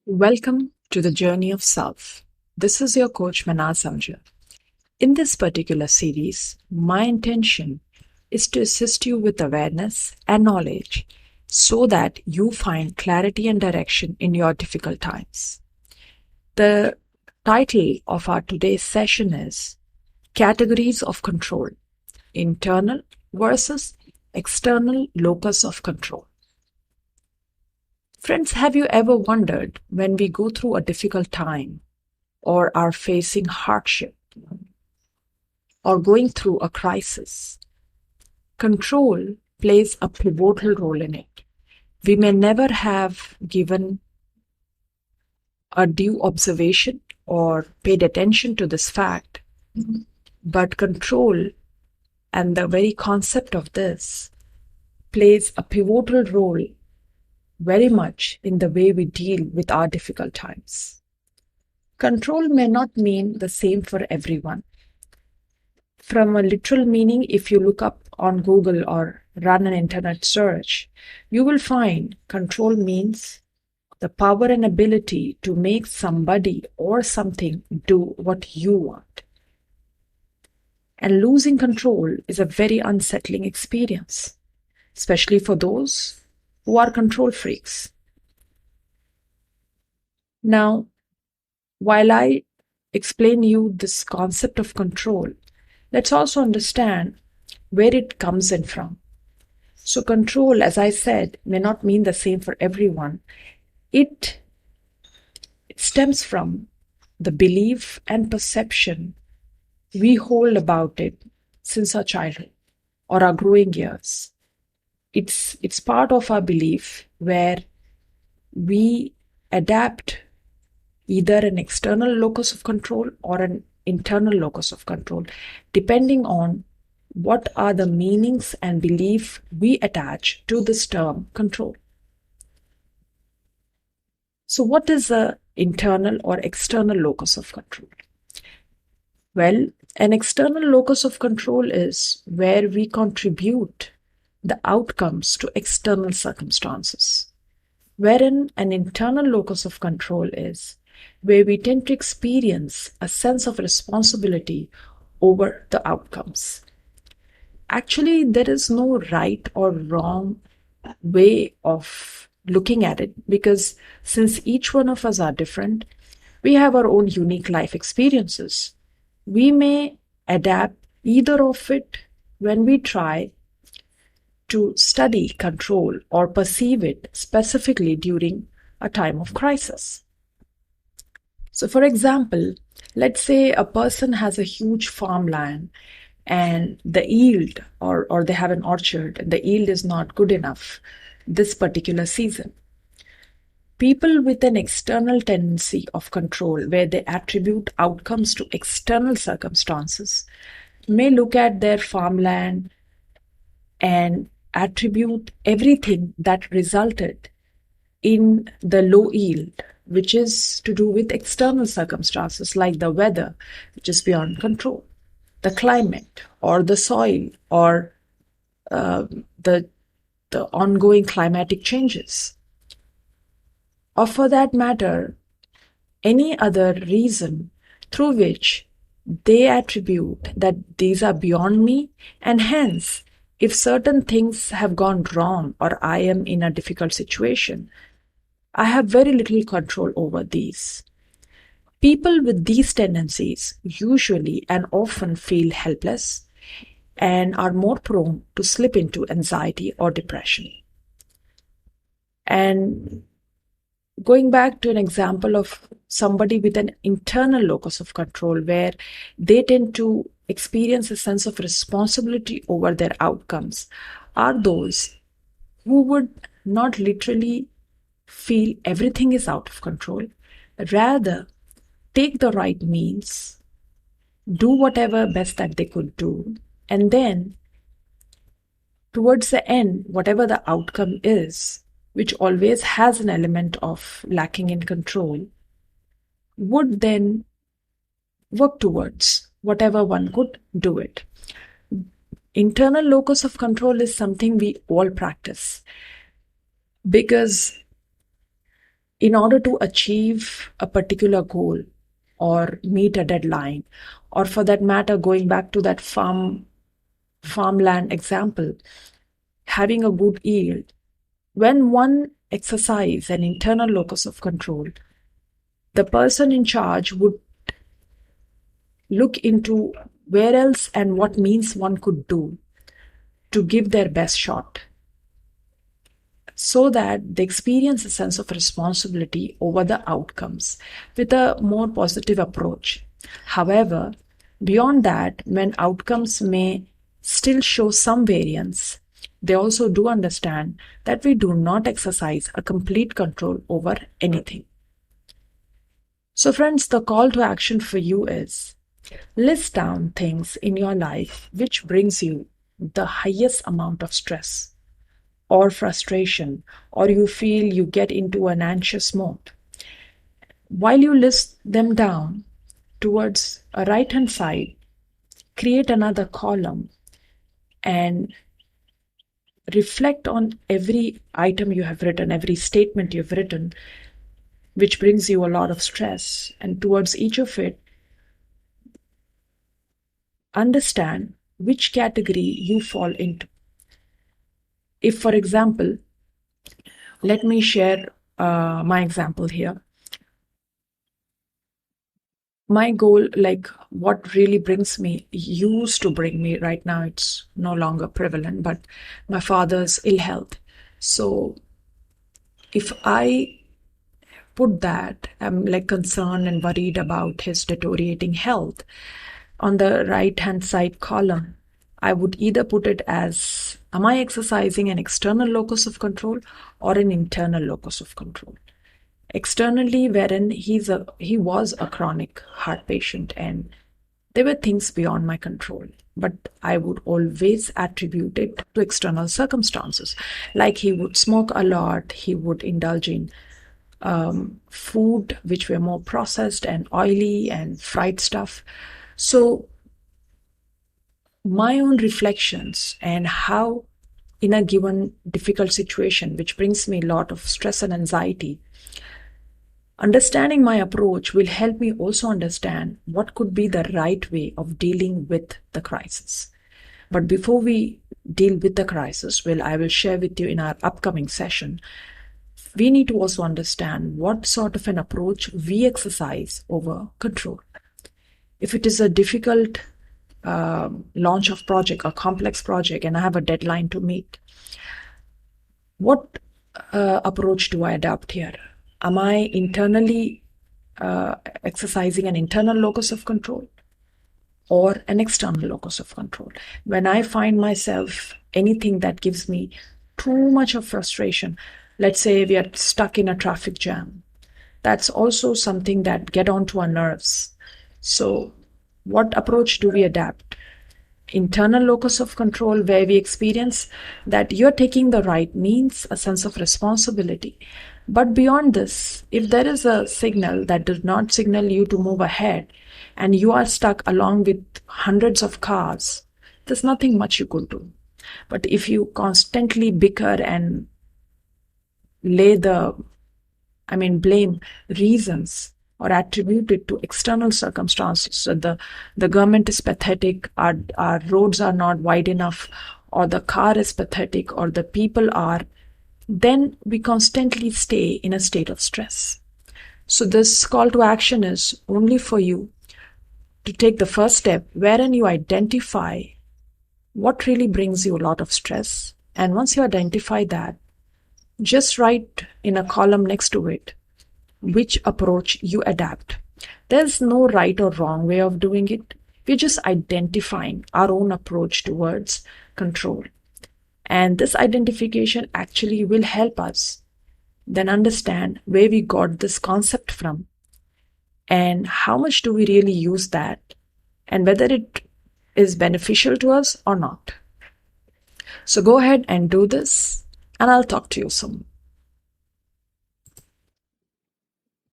Welcome to the Journey of Self. This is your coach Manal Samja. In this particular series, my intention is to assist you with awareness and knowledge so that you find clarity and direction in your difficult times. The title of our today's session is Categories of Control: Internal versus External Locus of Control. Friends, have you ever wondered when we go through a difficult time or are facing hardship or going through a crisis? Control plays a pivotal role in it. We may never have given a due observation or paid attention to this fact, but control and the very concept of this plays a pivotal role very much in the way we deal with our difficult times. Control may not mean the same for everyone. From a literal meaning, if you look up on Google or run an internet search, you will find control means the power and ability to make somebody or something do what you want. And losing control is a very unsettling experience, especially for those who are control freaks. Now, while I explain you this concept of control, let's also understand where it comes in from. So control, as I said, may not mean the same for everyone. It stems from the belief and perception we hold about it since our childhood or our growing years. It's part of our belief where we adapt either an external locus of control or an internal locus of control, depending on what are the meanings and belief we attach to this term control. So what is the internal or external locus of control? Well, an external locus of control is where we contribute the outcomes to external circumstances, wherein an internal locus of control is where we tend to experience a sense of responsibility over the outcomes. Actually, there is no right or wrong way of looking at it, because since each one of us are different, we have our own unique life experiences. We may adapt either of it when we try to study control or perceive it specifically during a time of crisis. So for example, let's say a person has a huge farmland and the yield, or they have an orchard and the yield is not good enough this particular season. People with an external tendency of control, where they attribute outcomes to external circumstances, may look at their farmland and attribute everything that resulted in the low yield, which is to do with external circumstances like the weather, which is beyond control, the climate or the soil or the ongoing climatic changes. Or for that matter, any other reason through which they attribute that these are beyond me, and hence, if certain things have gone wrong or I am in a difficult situation, I have very little control over these. People with these tendencies usually and often feel helpless and are more prone to slip into anxiety or depression. And going back to an example of somebody with an internal locus of control, where they tend to experience a sense of responsibility over their outcomes, are those who would not literally feel everything is out of control, rather take the right means, do whatever best that they could do, and then towards the end, whatever the outcome is, which always has an element of lacking in control, would then work towards whatever one could do it. Internal locus of control is something we all practice. Because in order to achieve a particular goal or meet a deadline, or for that matter, going back to that farmland example, having a good yield, when one exercises an internal locus of control, the person in charge would look into where else and what means one could do to give their best shot, so that they experience a sense of responsibility over the outcomes with a more positive approach. However, beyond that, when outcomes may still show some variance, they also do understand that we do not exercise a complete control over anything. So, friends, the call to action for you is list down things in your life which brings you the highest amount of stress or frustration, or you feel you get into an anxious mode. While you list them down, towards a right hand side, create another column and reflect on every item you have written, every statement you've written, which brings you a lot of stress. And towards each of it, understand which category you fall into. If, for example, let me share my example here. My goal, like what really used to bring me, right now it's no longer prevalent, but my father's ill health. So if I put that, I'm like concerned and worried about his deteriorating health, on the right hand side column, I would either put it as, am I exercising an external locus of control or an internal locus of control? Externally, wherein he was a chronic heart patient and there were things beyond my control, but I would always attribute it to external circumstances. Like he would smoke a lot, he would indulge in food which were more processed and oily and fried stuff. So my own reflections and how in a given difficult situation, which brings me a lot of stress and anxiety, understanding my approach will help me also understand what could be the right way of dealing with the crisis. But before we deal with the crisis, well, I will share with you in our upcoming session, we need to also understand what sort of an approach we exercise over control. If it is a difficult launch of project, a complex project, and I have a deadline to meet, what approach do I adopt here? Am I internally exercising an internal locus of control or an external locus of control? When I find myself anything that gives me too much of frustration, let's say we are stuck in a traffic jam, that's also something that get onto our nerves. So what approach do we adapt? Internal locus of control, where we experience that you're taking the right means, a sense of responsibility. But beyond this, if there is a signal that does not signal you to move ahead and you are stuck along with hundreds of cars, there's nothing much you could do. But if you constantly bicker and blame reasons or attribute it to external circumstances. So the government is pathetic, our roads are not wide enough, or the car is pathetic, or the people are, then we constantly stay in a state of stress. So this call to action is only for you to take the first step, wherein you identify what really brings you a lot of stress. And once you identify that, just write in a column next to it which approach you adapt. There's no right or wrong way of doing it. We're just identifying our own approach towards control. And this identification actually will help us then understand where we got this concept from and how much do we really use that and whether it is beneficial to us or not. So go ahead and do this, and I'll talk to you soon.